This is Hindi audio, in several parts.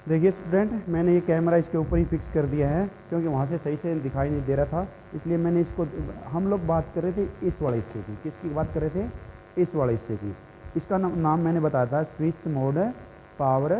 देखिए स्टूडेंट, मैंने ये कैमरा इसके ऊपर ही फिक्स कर दिया है क्योंकि वहाँ से सही से दिखाई नहीं दे रहा था, इसलिए मैंने इसको। हम लोग बात कर रहे थे इस वाले हिस्से की, किसकी बात कर रहे थे? इस वाले हिस्से की। इसका नाम मैंने बताया था स्विच मोड पावर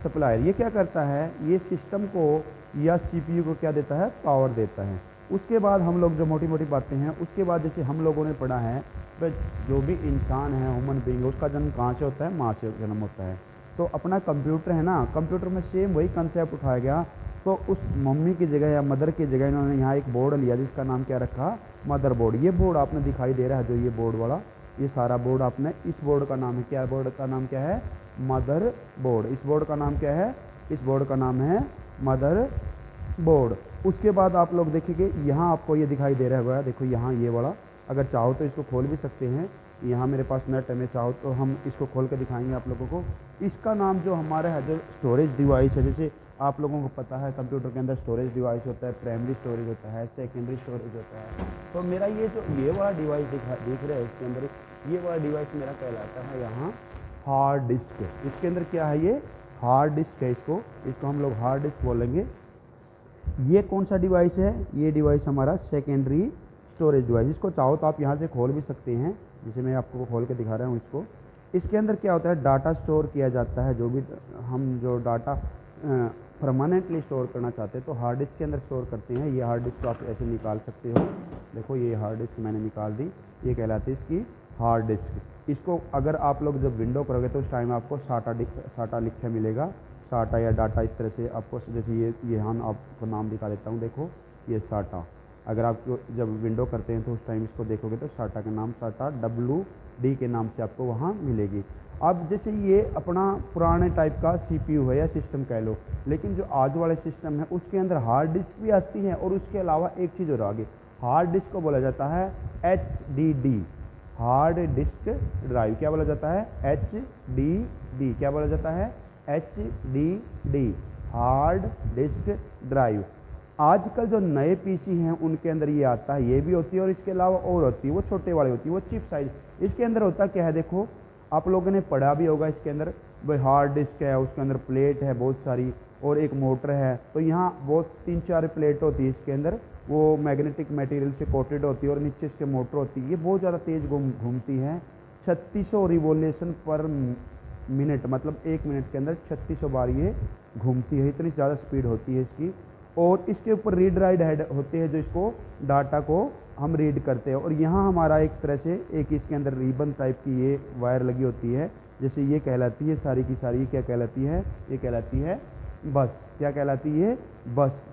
सप्लायर। ये क्या करता है? ये सिस्टम को या सीपीयू को क्या देता है? पावर देता है। उसके बाद हम लोग जो मोटी मोटी बातें हैं, उसके बाद जैसे हम लोगों ने पढ़ा है, भाई जो भी इंसान है, ह्यूमन बींग, उसका जन्म कहाँ से होता है? माँ से जन्म होता है। तो अपना कंप्यूटर है ना, कंप्यूटर में सेम वही कंसेप्ट उठाया गया। तो उस मम्मी की जगह या मदर की जगह इन्होंने यहाँ एक बोर्ड लिया जिसका नाम क्या रखा? Mother board. ये बोर्ड आपने दिखाई दे रहा है, जो ये बोर्ड वाला, ये सारा बोर्ड आपने, इस बोर्ड का नाम है क्या? बोर्ड का नाम क्या है? Mother board. इस बोर्ड का नाम क्या है? इस बोर्ड का नाम है मदर बोर्ड। उसके बाद आप लोग देखेंगे यहाँ आपको ये दिखाई दे रहा होगा, देखो यहाँ ये वाला, अगर चाहो तो इसको खोल भी सकते हैं। यहाँ मेरे पास नेट है, मैं चाहो तो हम इसको खोल के दिखाएंगे आप लोगों को। इसका नाम जो हमारा है, जो स्टोरेज डिवाइस है, जैसे आप लोगों को पता है कंप्यूटर के अंदर स्टोरेज डिवाइस होता है, प्राइमरी स्टोरेज होता है, सेकेंडरी स्टोरेज होता है। तो मेरा ये जो ये वाला डिवाइस दिख रहा है इसके अंदर, ये वाला डिवाइस मेरा कहलाता है यहाँ हार्ड डिस्क। इसके अंदर क्या है? ये हार्ड डिस्क है। इसको हम लोग हार्ड डिस्क बोलेंगे। ये कौन सा डिवाइस है? ये डिवाइस हमारा सेकेंडरी स्टोरेज डिवाइस। इसको चाहो तो आप यहाँ से खोल भी सकते हैं, जिसे मैं आपको खोल के दिखा रहा हूँ इसको। इसके अंदर क्या होता है? डाटा स्टोर किया जाता है। जो भी हम जो डाटा परमानेंटली स्टोर करना चाहते हैं तो हार्ड डिस्क के अंदर स्टोर करते हैं। ये हार्ड डिस्क को आप ऐसे निकाल सकते हो। देखो ये हार्ड डिस्क मैंने निकाल दी, ये कहलाती है इसकी हार्ड डिस्क। इसको अगर आप लोग जब विंडो करोगे तो उस टाइम आपको साटा लिखा मिलेगा, साटा या डाटा, इस तरह से आपको। जैसे ये यहाँ आपको नाम दिखा देता हूँ, देखो ये साटा। अगर आप जब विंडो करते हैं तो उस टाइम इसको देखोगे तो साटा का नाम, साटा WD के नाम से आपको वहाँ मिलेगी। अब जैसे ये अपना पुराने टाइप का CPU है या सिस्टम कह लो, लेकिन जो आज वाले सिस्टम है उसके अंदर हार्ड डिस्क भी आती है, और उसके अलावा एक चीज़ और आगे, हार्ड डिस्क को बोला जाता है HDD, हार्ड डिस्क ड्राइव। क्या बोला जाता है? HDD। क्या बोला जाता है? HDD, hard disk drive. आजकल जो नए PC हैं उनके अंदर ये आता है, ये भी होती है, और इसके अलावा और होती है, वो छोटे वाले होती है, वो चिप साइज। इसके अंदर होता क्या है? देखो आप लोगों ने पढ़ा भी होगा, इसके अंदर भाई हार्ड डिस्क है, उसके अंदर प्लेट है बहुत सारी, और एक मोटर है। तो यहाँ बहुत 3-4 प्लेट होती है इसके अंदर, वो मैग्नेटिक मटेरियल से कोटेड होती है, और नीचे इसके मोटर होती है। ये बहुत ज़्यादा तेज़ घूमती है, 3600 रिवोल्यूशन पर मिनट, मतलब 1 मिनट के अंदर 3600 बार ये घूमती है। इतनी ज़्यादा स्पीड होती है इसकी। और इसके ऊपर रीड राइट हेड होते हैं, जो इसको डाटा को हम रीड करते हैं। और यहाँ हमारा एक तरह से एक इसके अंदर रिबन टाइप की ये वायर लगी होती है, जैसे ये कहलाती है सारी की सारी। क्या कहलाती है? ये कहलाती है बस। क्या कहलाती है? बस।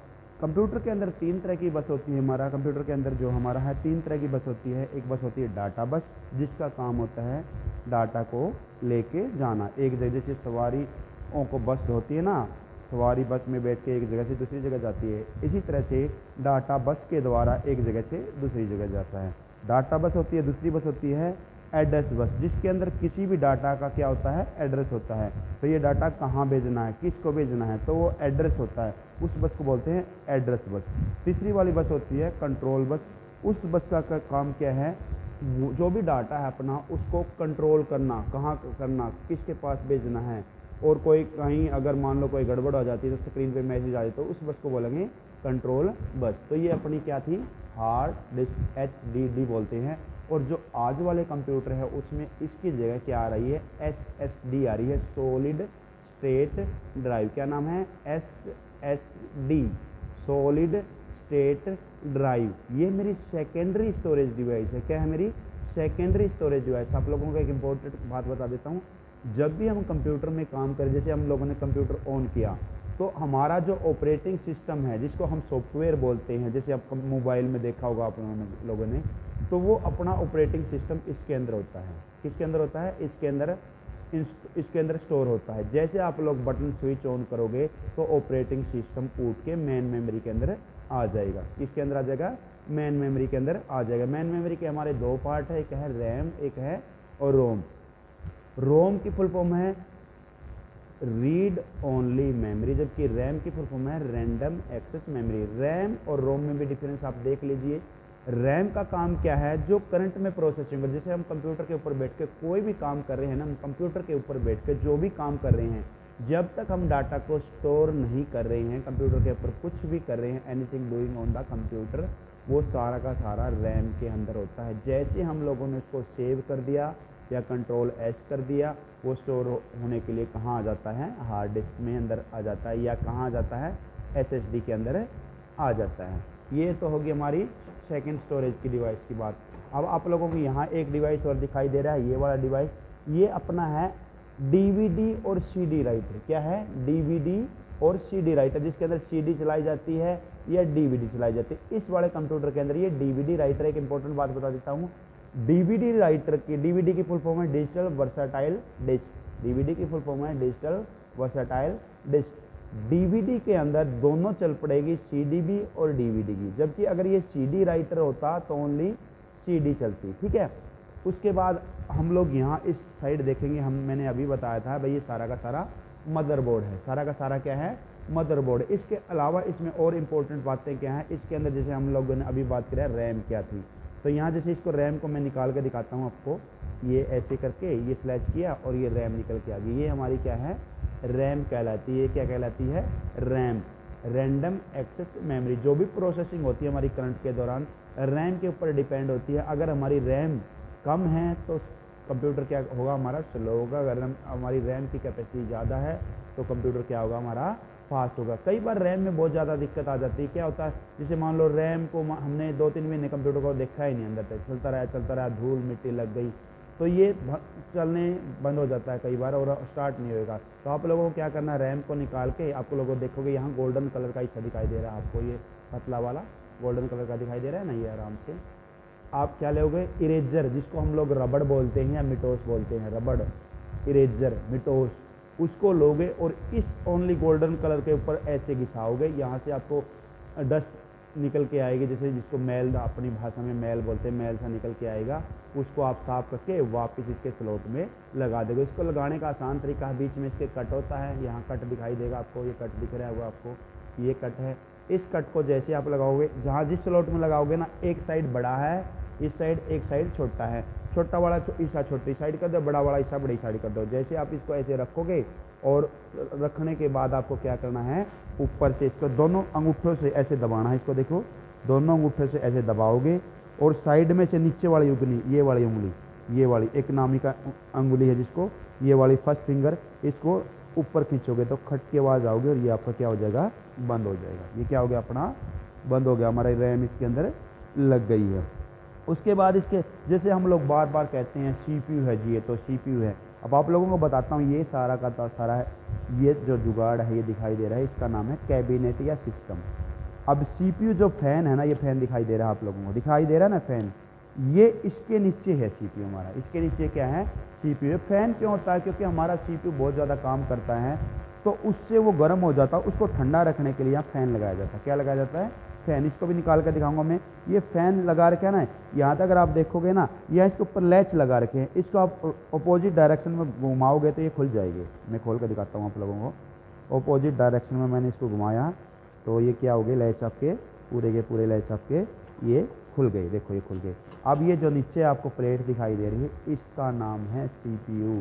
कंप्यूटर के अंदर 3 तरह की बस होती है। हमारा कंप्यूटर के अंदर जो हमारा है 3 तरह की बस होती है। एक बस होती है डाटा बस, जिसका काम होता है डाटा को लेके जाना एक जगह, जैसे सवारियों को बस होती है ना, सवारी बस में बैठ के एक जगह से दूसरी जगह जाती है, इसी तरह से डाटा बस के द्वारा एक जगह से दूसरी जगह जाता है। डाटा बस होती है। दूसरी बस होती है एड्रेस बस, जिसके अंदर किसी भी डाटा का क्या होता है? एड्रेस होता है। तो ये डाटा कहाँ भेजना है, किसको भेजना है, तो वो एड्रेस होता है, उस बस को बोलते हैं एड्रेस बस। तीसरी वाली बस होती है कंट्रोल बस। उस बस का काम क्या है? जो भी डाटा है अपना, उसको कंट्रोल करना, कहाँ करना, किसके पास भेजना है। और कोई कहीं अगर मान लो कोई गड़बड़ हो जाती है तो स्क्रीन पे मैसेज आ जाए तो उस बस को बोलेंगे कंट्रोल बस। तो ये अपनी क्या थी? हार्ड डिस्क, HDD बोलते हैं। और जो आज वाले कंप्यूटर है उसमें इसकी जगह क्या आ रही है? SSD आ रही है, सॉलिड स्टेट ड्राइव। क्या नाम है? SSD, solid state drive. ये मेरी सेकेंडरी स्टोरेज डिवाइस है। क्या है मेरी? Secondary storage device. आप लोगों को एक इंपॉर्टेंट बात बता देता हूँ, जब भी हम कंप्यूटर में काम करें, जैसे हम लोगों ने कंप्यूटर ऑन किया तो हमारा जो ऑपरेटिंग सिस्टम है, जिसको हम सॉफ्टवेयर बोलते हैं, जैसे आप मोबाइल में देखा होगा आप लोगों ने, तो वो अपना ऑपरेटिंग सिस्टम इसके अंदर होता है। किसके अंदर होता है? इसके अंदर स्टोर होता है। जैसे आप लोग बटन स्विच ऑन करोगे तो ऑपरेटिंग सिस्टम कूद के मेन मेमोरी के अंदर आ जाएगा। किसके अंदर आ जाएगा? मेन मेमोरी के अंदर आ जाएगा। मेन मेमोरी के हमारे 2 पार्ट है, एक है रैम, एक है और रोम। रोम की फुल फॉर्म है रीड ओनली मेमोरी, जबकि रैम की फुल फॉर्म है रैंडम एक्सेस मेमोरी। रैम और रोम में भी डिफरेंस आप देख लीजिए। रैम का काम क्या है? जो करंट में प्रोसेसिंग, जैसे हम कंप्यूटर के ऊपर बैठ के कोई भी काम कर रहे हैं ना, हम कंप्यूटर के ऊपर बैठ के जो भी काम कर रहे हैं, जब तक हम डाटा को स्टोर नहीं कर रहे हैं कंप्यूटर के ऊपर, कुछ भी कर रहे हैं, anything doing on the computer, वो सारा का सारा रैम के अंदर होता है। जैसे हम लोगों ने उसको सेव कर दिया या कंट्रोल एस कर दिया, वो स्टोर होने के लिए कहाँ आ जाता है, हार्ड डिस्क में अंदर आ जाता है, या कहाँ आ जाता है, एसएसडी के अंदर आ जाता है। ये तो होगी हमारी सेकंड स्टोरेज की डिवाइस की बात। अब आप लोगों को यहाँ एक डिवाइस और दिखाई दे रहा है, ये वाला डिवाइस, ये अपना है डीवीडी और सीडी राइटर। क्या है, डीवीडी और सीडी राइटर, जिसके अंदर सीडी चलाई जाती है या डीवीडी चलाई जाती है। इस वाले कंप्यूटर के अंदर ये डीवीडी राइटर, एक इंपॉर्टेंट बात बता देता हूँ, डीवीडी राइटर की, डीवीडी की फुल फॉर्म है डिजिटल वर्साटाइल डिस्क। डीवीडी की फुल फॉर्म है डिजिटल वर्साटाइल डिस्क। डीवीडी के अंदर दोनों चल पड़ेगी, सीडी भी और डीवीडी की, जबकि अगर ये सीडी राइटर होता तो ओनली सीडी चलती। ठीक है। उसके बाद हम लोग यहाँ इस साइड देखेंगे, मैंने अभी बताया था भाई ये सारा का सारा मदरबोर्ड है। सारा का सारा क्या है, मदरबोर्ड। इसके अलावा इसमें और इम्पोर्टेंट बातें क्या हैं, इसके अंदर जैसे हम लोगों ने अभी बात करें रैम क्या थी, तो यहाँ जैसे इसको रैम को मैं निकाल के दिखाता हूँ आपको, ये ऐसे करके ये स्लैश किया और ये रैम निकल के आ गई, ये हमारी क्या है, रैम कहलाती है। ये क्या कहलाती है, रैम, रैंडम एक्सेस मेमोरी। जो भी प्रोसेसिंग होती है हमारी करंट के दौरान रैम के ऊपर डिपेंड होती है। अगर हमारी रैम कम है तो कंप्यूटर क्या होगा, हमारा स्लो होगा। अगर हमारी रैम की कैपेसिटी ज़्यादा है तो कंप्यूटर क्या होगा, हमारा फास्ट होगा। कई बार रैम में बहुत ज़्यादा दिक्कत आ जाती है। क्या होता है, जैसे मान लो रैम को हमने 2-3 महीने कंप्यूटर को देखा ही नहीं, अंदर तक चलता रहा, धूल मिट्टी लग गई तो ये चलने बंद हो जाता है कई बार और स्टार्ट नहीं होगा। तो आप लोगों को क्या करना है, रैम को निकाल के, आप लोगों को देखोगे यहाँ गोल्डन कलर का हिस्सा दिखाई दे रहा है आपको, ये पतला वाला गोल्डन कलर का दिखाई दे रहा है ना, ये आराम से आप क्या लोगे, इरेजर, जिसको हम लोग रबड़ बोलते हैं या मिटोस बोलते हैं, रबड़, इरेजर, मिटोस, उसको लोगे और इस ओनली गोल्डन कलर के ऊपर ऐसे घिसाओगे, यहाँ से आपको डस्ट निकल के आएगी, जैसे जिसको मैल अपनी भाषा में मैल बोलते हैं, मैल सा निकल के आएगा, उसको आप साफ करके वापस इसके स्लॉट में लगा दोगे। इसको लगाने का आसान तरीका है, बीच में इसके कट होता है, यहाँ कट दिखाई देगा आपको, ये कट दिख रहा होगा आपको, ये कट है। इस कट को जैसे आप लगाओगे, जहाँ जिस स्लॉट में लगाओगे ना, एक साइड बड़ा है, इस साइड एक साइड छोटा है, छोटा वाला हिस्सा छोटी साइड कर दो, बड़ा वाला हिस्सा बड़ी साइड कर दो। जैसे आप इसको ऐसे रखोगे और रखने के बाद आपको क्या करना है, ऊपर से इसको दोनों अंगूठों से ऐसे दबाना है। इसको देखो, दोनों अंगूठों से ऐसे दबाओगे और साइड में से नीचे वाली उंगली, ये वाली उंगली, ये वाली एक नामी का अंगुली है जिसको, ये वाली फर्स्ट फिंगर, इसको ऊपर खींचोगे तो खट की आवाज़ आओगे और ये आपका क्या हो जाएगा, बंद हो जाएगा। ये क्या हो गया, अपना बंद हो गया, हमारा रैम इसके अंदर लग गई है। उसके बाद इसके जैसे हम लोग बार बार कहते हैं CPU है जी, ये तो CPU है। अब आप लोगों को बताता हूँ, ये सारा का सारा है, ये जो जुगाड़ है ये दिखाई दे रहा है, इसका नाम है कैबिनेट या सिस्टम। अब CPU जो फैन है ना, ये फैन दिखाई दे रहा है आप लोगों को, दिखाई दे रहा है ना फैन, ये इसके नीचे है CPU हमारा, इसके नीचे क्या है, CPU। फैन क्यों होता है, क्योंकि हमारा CPU बहुत ज़्यादा काम करता है तो उससे वो गर्म हो जाता है, उसको ठंडा रखने के लिए यहाँ फैन लगाया जाता है। क्या लगाया जाता है, फैन। इसको भी निकाल कर दिखाऊंगा मैं। ये फैन लगा रखे है ना, यहाँ तक अगर आप देखोगे ना, यह इसके ऊपर लैच लगा रखे हैं, इसको आप अपोजिट डायरेक्शन में घुमाओगे तो ये खुल जाएगी। मैं खोल कर दिखाता हूँ आप लोगों को। अपोजिट डायरेक्शन में मैंने इसको घुमाया तो ये क्या हो गए, लैच आपके पूरे के पूरे लैच आपके ये खुल गए, देखो ये खुल गए। अब ये जो नीचे आपको प्लेट दिखाई दे रही है, इसका नाम है CPU,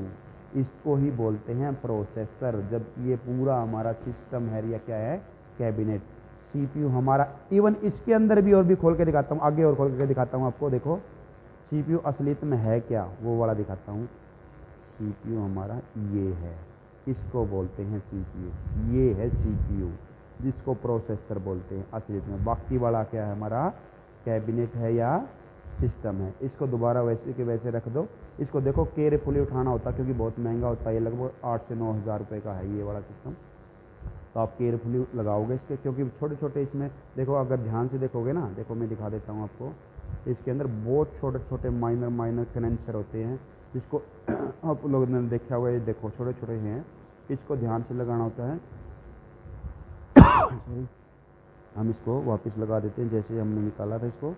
इसको ही बोलते हैं प्रोसेसर। जब ये पूरा हमारा सिस्टम है या क्या है, कैबिनेट, CPU हमारा। इवन इसके अंदर भी और भी खोल के दिखाता हूँ, आगे और खोल के दिखाता हूँ आपको। देखो CPU असलियत में है क्या, वो वाला दिखाता हूँ। CPU हमारा ये है, इसको बोलते हैं CPU, ये है CPU जिसको प्रोसेसर बोलते हैं असलियत में। बाकी वाला क्या है, हमारा कैबिनेट है या सिस्टम है। इसको दोबारा वैसे के वैसे रख दो। इसको देखो केयरफुली उठाना होता है क्योंकि बहुत महंगा होता है, ये लगभग 8 से 9 हज़ार रुपये का है ये वाला सिस्टम। तो आप केयरफुली लगाओगे इसके, क्योंकि छोटे छोटे इसमें देखो, अगर ध्यान से देखोगे ना, देखो मैं दिखा देता हूँ आपको, इसके अंदर बहुत छोटे छोटे माइनर कंडेंसर होते हैं जिसको आप लोगों ने देखा होगा। ये देखो छोटे छोटे हैं, इसको ध्यान से लगाना होता है। सॉरी, हम इसको वापस लगा देते हैं जैसे हमने निकाला था, इसको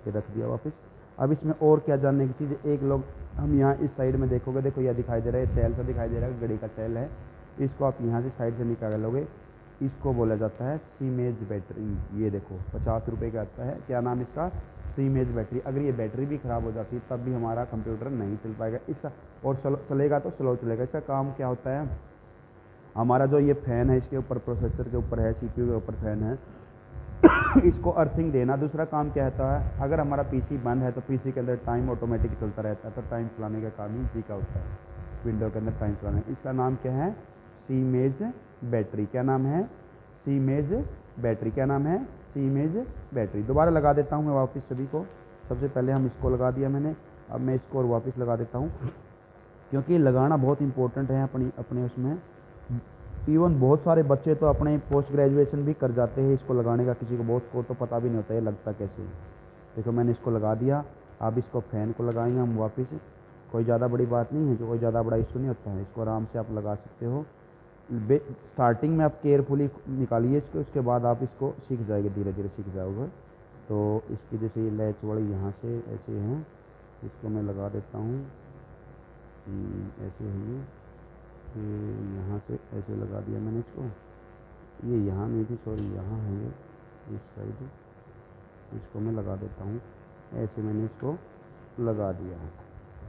ये रख दिया वापस। अब इसमें और क्या जानने की चीज़, एक लोग हम यहाँ इस साइड में देखोगे, देखो यह दिखाई दे रहा है, सेल सा दिखाई दे रहा है, घड़ी का सेल है। इसको आप यहाँ से साइड से निकालोगे, इसको बोला जाता है सीमेज बैटरी। ये देखो 50 रुपये का आता है, क्या नाम इसका, सीमेज बैटरी। अगर ये बैटरी भी ख़राब हो जाती है तब भी हमारा कंप्यूटर नहीं चल पाएगा इसका, और चलेगा तो स्लो चलेगा। इसका काम क्या होता है, हमारा जो ये फ़ैन है इसके ऊपर, प्रोसेसर के ऊपर है, सीपीयू के ऊपर फ़ैन है, इसको अर्थिंग देना। दूसरा काम क्या होता है, अगर हमारा पीसी बंद है तो पीसी के अंदर टाइम ऑटोमेटिक चलता रहता है, तो टाइम चलाने का काम ही इसी का होता है, विंडो के अंदर टाइम चलाने। इसका नाम क्या है, सीमेज बैटरी। क्या नाम है, सीमेज बैटरी। क्या नाम है, सीमेज बैटरी। दोबारा लगा देता हूँ मैं वापस सभी को। सबसे पहले हम इसको लगा दिया मैंने, अब मैं इसको और वापस लगा देता हूँ, क्योंकि लगाना बहुत इंपॉर्टेंट है अपने उसमें। इवन बहुत सारे बच्चे तो अपने पोस्ट ग्रेजुएशन भी कर जाते हैं इसको लगाने का, किसी को बहुत को तो पता भी नहीं होता है लगता कैसे। देखो मैंने इसको लगा दिया, अब इसको फ़ैन को लगाएंगे हम वापस। कोई ज़्यादा बड़ी बात नहीं है, जो कोई ज़्यादा बड़ा इशू नहीं होता है, इसको आराम से आप लगा सकते हो। स्टार्टिंग में आप केयरफुली निकालिए इसको, उसके बाद आप इसको सीख जाएंगे, धीरे धीरे सीख जाओगे। तो इसकी जैसे ये लैच वाली यहाँ से ऐसे हैं, इसको मैं लगा देता हूँ, ऐसे है ये यहाँ से ऐसे लगा दिया मैंने इसको। ये यहाँ नहीं थी, सॉरी, यहाँ है ये इस साइड, इसको मैं लगा देता हूँ, ऐसे मैंने इसको लगा दिया है।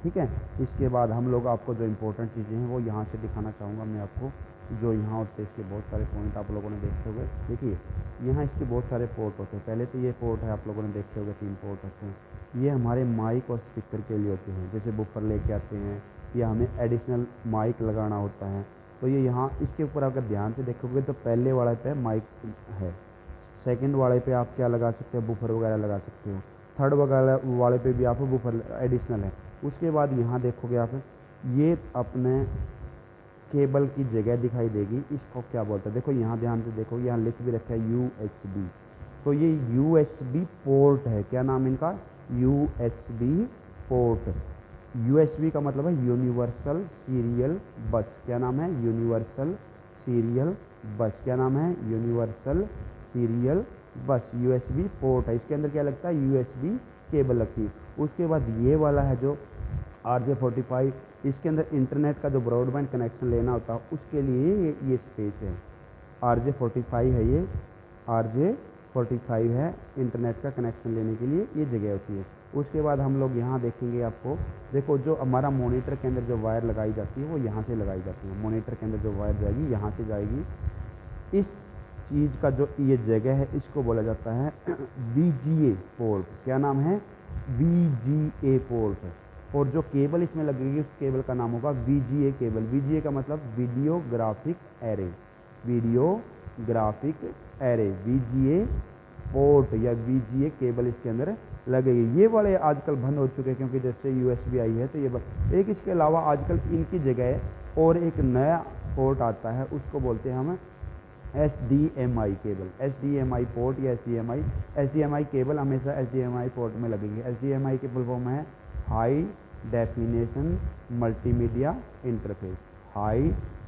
ठीक है, इसके बाद हम लोग आपको जो इम्पोर्टेंट चीज़ें हैं वो यहाँ से दिखाना चाहूँगा मैं आपको, जो यहाँ होते हैं। इसके बहुत सारे पॉइंट आप लोगों ने देखे होंगे। देखिए यहाँ इसके बहुत सारे पोर्ट होते हैं। पहले तो ये पोर्ट है, आप लोगों ने देखे होंगे 3 पोर्ट होते हैं। ये हमारे माइक और स्पीकर के लिए होते हैं, जैसे बुफर लेके आते हैं या हमें एडिशनल माइक लगाना होता है, तो ये यहाँ इसके ऊपर अगर ध्यान से देखोगे तो पहले वाले पे माइक है, सेकंड वाले पे आप क्या लगा सकते हो, बुफर वगैरह लगा सकते हो, थर्ड वगैरह वाले पे भी आप बुफर एडिशनल है। उसके बाद यहाँ देखोगे आप, ये अपने केबल की जगह दिखाई देगी, इसको क्या बोलते हैं, देखो यहाँ ध्यान से देखो, यहाँ लिख भी रखा है USB। तो ये USB पोर्ट है। क्या नाम इनका, USB पोर्ट। USB का मतलब है यूनिवर्सल सीरियल बस। क्या नाम है, यूनिवर्सल सीरियल बस। क्या नाम है, यूनिवर्सल सीरियल बस। USB पोर्ट है, इसके अंदर क्या लगता है, USB केबल लगती है। उसके बाद ये वाला है जो RJ45, इसके अंदर इंटरनेट का जो ब्रॉडबैंड कनेक्शन लेना होता है उसके लिए ये स्पेस है। RJ45 है, ये RJ45 है, इंटरनेट का कनेक्शन लेने के लिए ये जगह होती है। उसके बाद हम लोग यहाँ देखेंगे आपको, देखो जो हमारा मॉनिटर के अंदर जो वायर लगाई जाती है वो यहाँ से लगाई जाती है। मॉनिटर के अंदर जो वायर जाएगी यहाँ से जाएगी। इस चीज़ का जो ये जगह है इसको बोला जाता है VGA पोर्ट। क्या नाम है, VGA पोर्ट। और जो केबल इसमें लगेगी उस केबल का नाम होगा VGA केबल। VGA का मतलब video graphic array, video graphic array. VGA port या VGA केबल इसके अंदर लगेगी। ये वाले आजकल बंद हो चुके हैं क्योंकि जब से USB आई है तो ये एक इसके अलावा आजकल इनकी जगह और एक नया पोर्ट आता है, उसको बोलते हैं हम HDMI केबल। HDMI पोर्ट या HDMI केबल हमेशा HDMI पोर्ट में लगेंगे। HDMI की फुल फॉर्म है high definition multimedia interface, high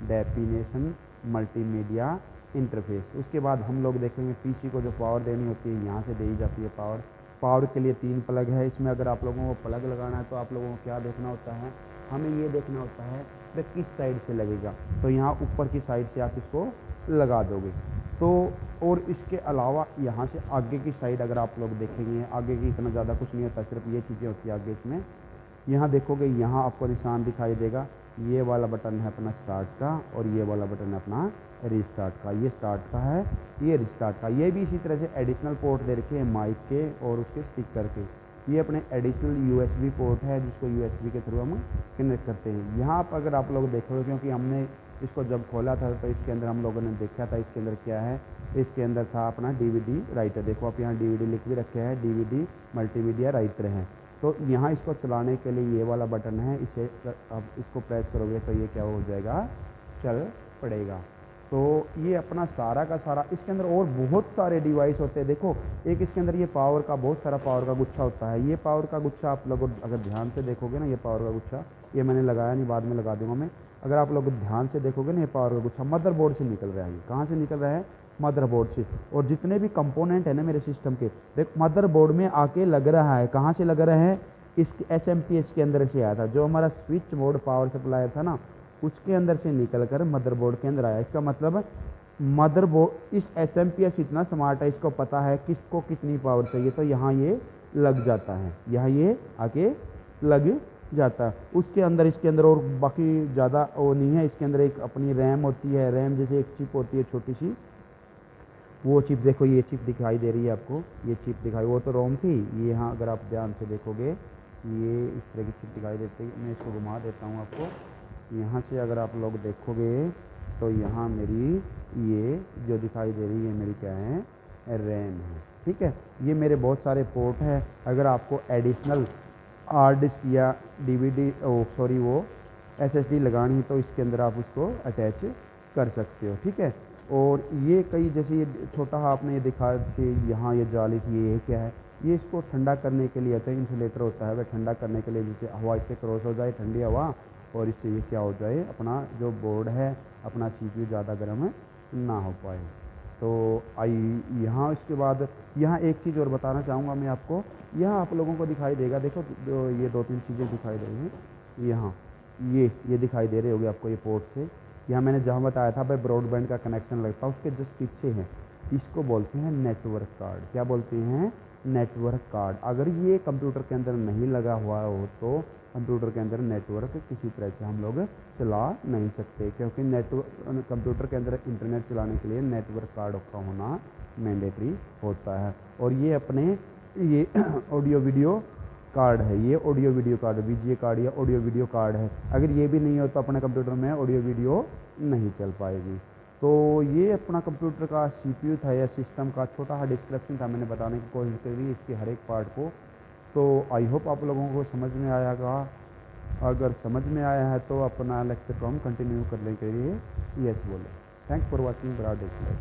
definition multimedia interface. उसके बाद हम लोग देखेंगे पीसी को जो पावर देनी होती है यहाँ से दी जाती है पावर। पावर के लिए 3 प्लग है इसमें। अगर आप लोगों को प्लग लगाना है तो आप लोगों को क्या देखना होता है, हमें ये देखना होता है कि किस साइड से लगेगा। तो यहाँ ऊपर की साइड से आप इसको लगा दोगे। तो और इसके अलावा यहाँ से आगे की साइड अगर आप लोग देखेंगे, आगे की इतना ज़्यादा कुछ नहीं होता, सिर्फ ये चीज़ें होती है आगे इसमें। यहाँ देखोगे, यहाँ आपको निशान दिखाई देगा, ये वाला बटन है अपना स्टार्ट का और ये वाला बटन है अपना रिस्टार्ट का। ये स्टार्ट का है, ये रिस्टार्ट का। ये भी इसी तरह से एडिशनल पोर्ट दे रखे हैं माइक के और उसके स्पीकर के। ये अपने एडिशनल USB पोर्ट है जिसको USB के थ्रू हम कनेक्ट करते हैं। यहाँ पर अगर आप लोग देखोगे, क्योंकि हमने इसको जब खोला था तो इसके अंदर हम लोगों ने देखा था इसके अंदर क्या है। इसके अंदर था अपना DVD राइटर। देखो आप यहाँ DVD लिख भी रखे हैं, DVD मल्टीमीडिया राइटर है। तो यहाँ इसको चलाने के लिए ये वाला बटन है, इसे अब इसको प्रेस करोगे तो ये क्या हो जाएगा, चल पड़ेगा। तो ये अपना सारा का सारा, इसके अंदर और बहुत सारे डिवाइस होते हैं। देखो एक इसके अंदर ये पावर का बहुत सारा पावर का गुच्छा होता है। ये पावर का गुच्छा आप लोग अगर ध्यान से देखोगे ना, ये पावर का गुच्छा, ये मैंने लगाया नहीं, बाद में लगा दूंगा मैं। अगर आप लोग ध्यान से देखोगे ना, ये पावर का गुच्छा मदरबोर्ड से निकल रहा है। ये कहाँ से निकल रहा है, मदरबोर्ड से। और जितने भी कंपोनेंट है ना मेरे सिस्टम के, देख मदरबोर्ड में आके लग रहा है। कहाँ से लग रहा है, इस SMPS के अंदर से आया था। जो हमारा स्विच बोर्ड पावर सप्लाई था ना, उसके अंदर से निकल कर मदरबोर्ड के अंदर आया। इसका मतलब मदरबोर्ड, इस SMPS इतना स्मार्ट है, इसको पता है किसको कितनी पावर चाहिए, तो यहाँ ये लग जाता है, यहाँ ये आके लग जाता है। उसके अंदर इसके अंदर और बाकी ज़्यादा वो नहीं है। इसके अंदर एक अपनी रैम होती है, रैम जैसे एक चिप होती है छोटी सी, वो चिप देखो, ये चिप दिखाई दे रही है आपको, ये चिप दिखाई, वो तो रोम थी, ये यहाँ अगर आप ध्यान से देखोगे ये इस तरह की चिप दिखाई देती है। मैं इसको घुमा देता हूँ आपको, यहाँ से अगर आप लोग देखोगे तो यहाँ मेरी ये जो दिखाई दे रही है मेरी क्या है, रैम है। ठीक है, ये मेरे बहुत सारे पोर्ट हैं। अगर आपको एडिशनल हार्ड डिस्क या डीवीडी सॉरी वो एसएसडी लगानी है तो इसके अंदर आप उसको अटैच कर सकते हो। ठीक है, और ये कई जैसे ये छोटा आपने ये दिखा कि यहाँ ये जाली ये क्या है, ये इसको ठंडा करने के लिए होता है, इंसुलेटर होता है, वह ठंडा करने के लिए जैसे हवा इससे क्रॉस हो जाए, ठंडी हवा, और इससे ये क्या हो जाए, अपना जो बोर्ड है, अपना सीपीयू ज़्यादा गर्म ना हो पाए। तो यहाँ इसके बाद यहाँ एक चीज़ और बताना चाहूँगा मैं आपको, यहाँ आप लोगों को दिखाई देगा, देखो ये 2-3 चीज़ें दिखाई दे रही हैं यहाँ, ये दिखाई दे रहे होगे आपको ये पोर्ट से। यहाँ मैंने जहाँ बताया था भाई ब्रॉडबैंड का कनेक्शन लगता है, उसके जस्ट पीछे है, इसको बोलते हैं नेटवर्क कार्ड। क्या बोलते हैं, नेटवर्क कार्ड। अगर ये कंप्यूटर के अंदर नहीं लगा हुआ हो तो कंप्यूटर के अंदर नेटवर्क किसी तरह से हम लोग चला नहीं सकते, क्योंकि नेटवर्क कंप्यूटर के अंदर इंटरनेट चलाने के लिए नेटवर्क कार्ड का होना मैंडेटरी होता है। और ये अपने ये ऑडियो वीडियो कार्ड है, ये audio video card, VGA card या ऑडियो वीडियो कार्ड है। अगर ये भी नहीं हो तो अपने कंप्यूटर में ऑडियो वीडियो नहीं चल पाएगी। तो ये अपना कंप्यूटर का सीपीयू था या सिस्टम का छोटा सा डिस्क्रिप्शन था, मैंने बताने की कोशिश करी इसके हर एक पार्ट को। तो आई होप आप लोगों को समझ में आएगा। अगर समझ में आया है तो अपना लेक्चर को हम कंटिन्यू करने के लिए यस बोले। Thanks for watching broad display.